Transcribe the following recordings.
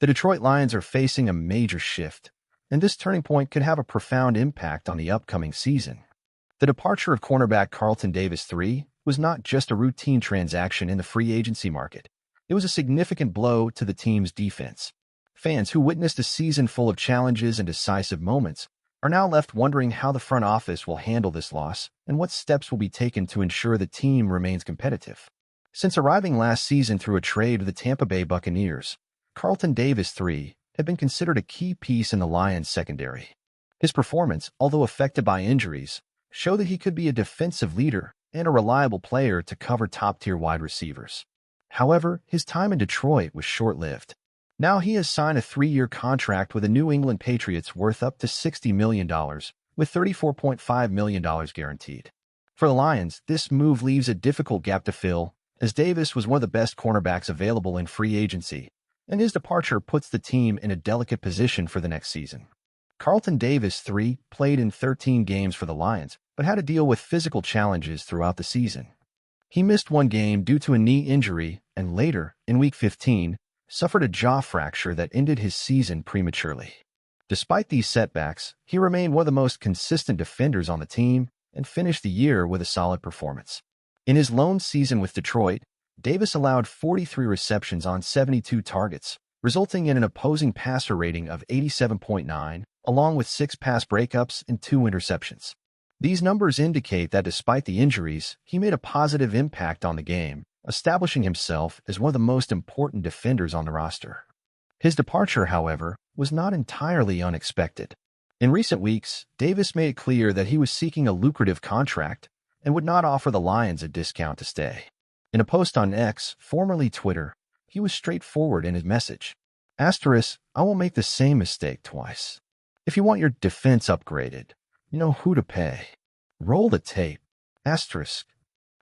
The Detroit Lions are facing a major shift, and this turning point could have a profound impact on the upcoming season. The departure of cornerback Carlton Davis III was not just a routine transaction in the free agency market. It was a significant blow to the team's defense. Fans who witnessed a season full of challenges and decisive moments are now left wondering how the front office will handle this loss and what steps will be taken to ensure the team remains competitive. Since arriving last season through a trade with the Tampa Bay Buccaneers, Carlton Davis III had been considered a key piece in the Lions' secondary. His performance, although affected by injuries, showed that he could be a defensive leader and a reliable player to cover top-tier wide receivers. However, his time in Detroit was short-lived. Now he has signed a 3-year contract with the New England Patriots worth up to $60 million, with $34.5 million guaranteed. For the Lions, this move leaves a difficult gap to fill, as Davis was one of the best cornerbacks available in free agency, and his departure puts the team in a delicate position for the next season. Carlton Davis III played in 13 games for the Lions, but had to deal with physical challenges throughout the season. He missed one game due to a knee injury and later, in Week 15, suffered a jaw fracture that ended his season prematurely. Despite these setbacks, he remained one of the most consistent defenders on the team and finished the year with a solid performance. In his lone season with Detroit, Davis allowed 43 receptions on 72 targets, resulting in an opposing passer rating of 87.9, along with 6 pass breakups and 2 interceptions. These numbers indicate that despite the injuries, he made a positive impact on the game, establishing himself as one of the most important defenders on the roster. His departure, however, was not entirely unexpected. In recent weeks, Davis made it clear that he was seeking a lucrative contract and would not offer the Lions a discount to stay. In a post on X, formerly Twitter, he was straightforward in his message. Asterisk, I won't make the same mistake twice. If you want your defense upgraded, you know who to pay. Roll the tape. Asterisk.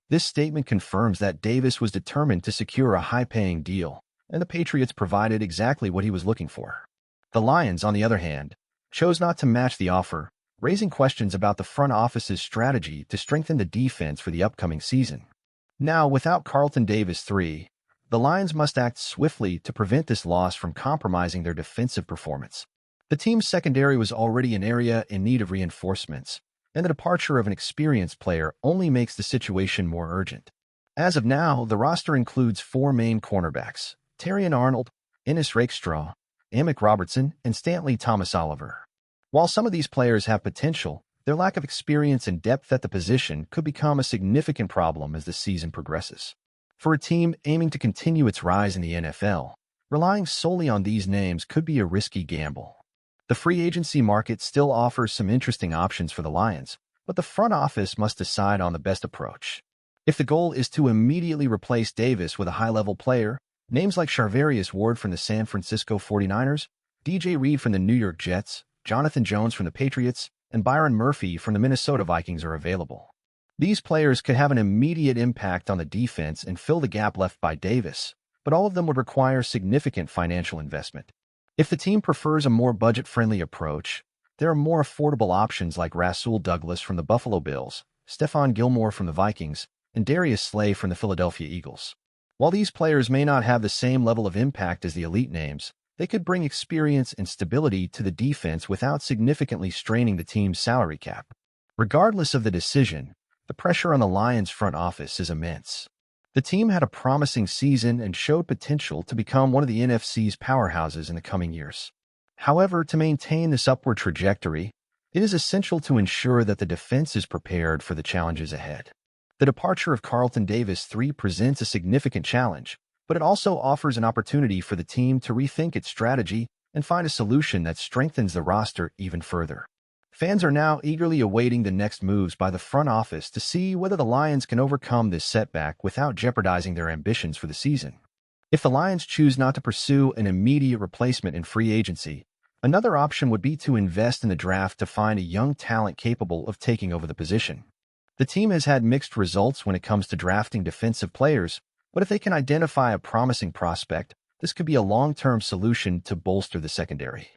This statement confirms that Davis was determined to secure a high-paying deal, and the Patriots provided exactly what he was looking for. The Lions, on the other hand, chose not to match the offer, raising questions about the front office's strategy to strengthen the defense for the upcoming season. Now, without Carlton Davis III, the Lions must act swiftly to prevent this loss from compromising their defensive performance. The team's secondary was already an area in need of reinforcements, and the departure of an experienced player only makes the situation more urgent. As of now, the roster includes 4 main cornerbacks: Terrion Arnold, Ennis Rakestraw, Amick Robertson, and Stanley Thomas Oliver. While some of these players have potential, their lack of experience and depth at the position could become a significant problem as the season progresses. For a team aiming to continue its rise in the NFL, relying solely on these names could be a risky gamble. The free agency market still offers some interesting options for the Lions, but the front office must decide on the best approach. If the goal is to immediately replace Davis with a high-level player, names like Charvarius Ward from the San Francisco 49ers, DJ Reed from the New York Jets, Jonathan Jones from the Patriots, and Byron Murphy from the Minnesota Vikings are available. These players could have an immediate impact on the defense and fill the gap left by Davis, but all of them would require significant financial investment. If the team prefers a more budget-friendly approach, there are more affordable options like Rasul Douglas from the Buffalo Bills, Stephon Gilmore from the Vikings, and Darius Slay from the Philadelphia Eagles. While these players may not have the same level of impact as the elite names, they could bring experience and stability to the defense without significantly straining the team's salary cap. Regardless of the decision, the pressure on the Lions front office is immense. The team had a promising season and showed potential to become one of the NFC's powerhouses in the coming years. However, to maintain this upward trajectory, it is essential to ensure that the defense is prepared for the challenges ahead. The departure of Carlton Davis III presents a significant challenge, but it also offers an opportunity for the team to rethink its strategy and find a solution that strengthens the roster even further. Fans are now eagerly awaiting the next moves by the front office to see whether the Lions can overcome this setback without jeopardizing their ambitions for the season. If the Lions choose not to pursue an immediate replacement in free agency, another option would be to invest in the draft to find a young talent capable of taking over the position. The team has had mixed results when it comes to drafting defensive players, but if they can identify a promising prospect, this could be a long-term solution to bolster the secondary.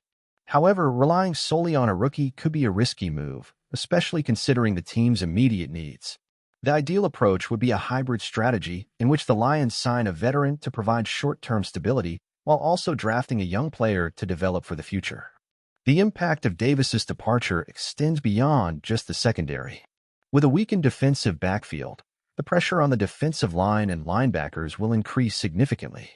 However, relying solely on a rookie could be a risky move, especially considering the team's immediate needs. The ideal approach would be a hybrid strategy in which the Lions sign a veteran to provide short-term stability while also drafting a young player to develop for the future. The impact of Davis's departure extends beyond just the secondary. With a weakened defensive backfield, the pressure on the defensive line and linebackers will increase significantly.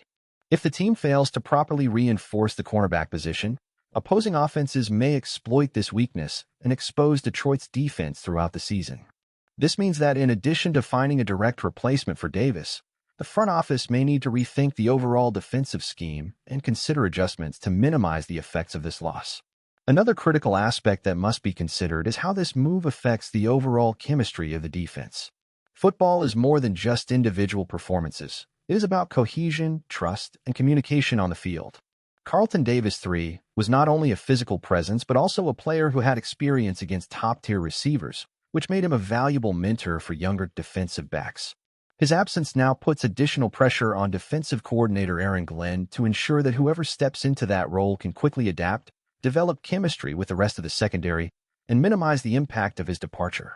If the team fails to properly reinforce the cornerback position, opposing offenses may exploit this weakness and expose Detroit's defense throughout the season. This means that in addition to finding a direct replacement for Davis, the front office may need to rethink the overall defensive scheme and consider adjustments to minimize the effects of this loss. Another critical aspect that must be considered is how this move affects the overall chemistry of the defense. Football is more than just individual performances. It is about cohesion, trust, and communication on the field. Carlton Davis III was not only a physical presence but also a player who had experience against top-tier receivers, which made him a valuable mentor for younger defensive backs. His absence now puts additional pressure on defensive coordinator Aaron Glenn to ensure that whoever steps into that role can quickly adapt, develop chemistry with the rest of the secondary, and minimize the impact of his departure.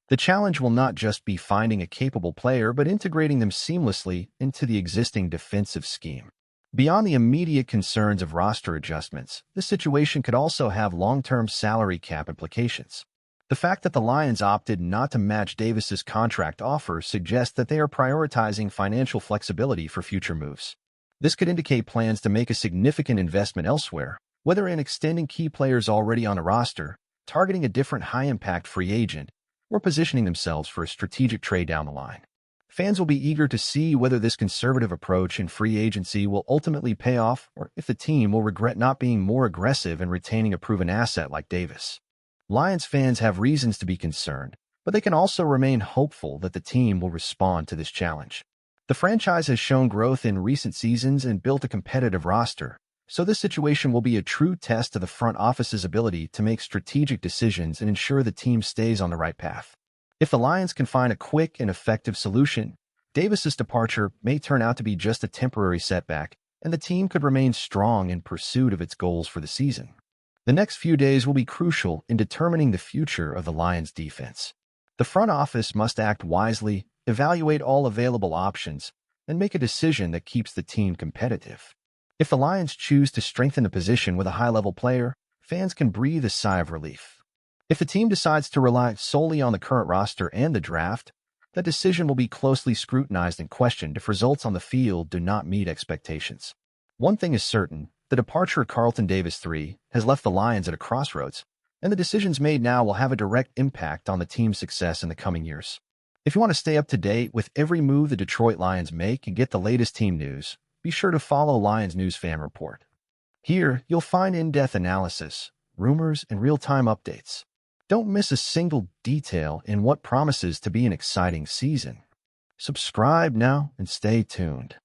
The challenge will not just be finding a capable player but integrating them seamlessly into the existing defensive scheme. Beyond the immediate concerns of roster adjustments, this situation could also have long-term salary cap implications. The fact that the Lions opted not to match Davis's contract offer suggests that they are prioritizing financial flexibility for future moves. This could indicate plans to make a significant investment elsewhere, whether in extending key players already on a roster, targeting a different high-impact free agent, or positioning themselves for a strategic trade down the line. Fans will be eager to see whether this conservative approach in free agency will ultimately pay off or if the team will regret not being more aggressive and retaining a proven asset like Davis. Lions fans have reasons to be concerned, but they can also remain hopeful that the team will respond to this challenge. The franchise has shown growth in recent seasons and built a competitive roster, so this situation will be a true test of the front office's ability to make strategic decisions and ensure the team stays on the right path. If the Lions can find a quick and effective solution, Davis's departure may turn out to be just a temporary setback, and the team could remain strong in pursuit of its goals for the season. The next few days will be crucial in determining the future of the Lions' defense. The front office must act wisely, evaluate all available options, and make a decision that keeps the team competitive. If the Lions choose to strengthen the position with a high-level player, fans can breathe a sigh of relief. If the team decides to rely solely on the current roster and the draft, that decision will be closely scrutinized and questioned if results on the field do not meet expectations. One thing is certain, the departure of Carlton Davis III has left the Lions at a crossroads, and the decisions made now will have a direct impact on the team's success in the coming years. If you want to stay up to date with every move the Detroit Lions make and get the latest team news, be sure to follow Lions News Fan Report. Here, you'll find in-depth analysis, rumors, and real-time updates. Don't miss a single detail in what promises to be an exciting season. Subscribe now and stay tuned.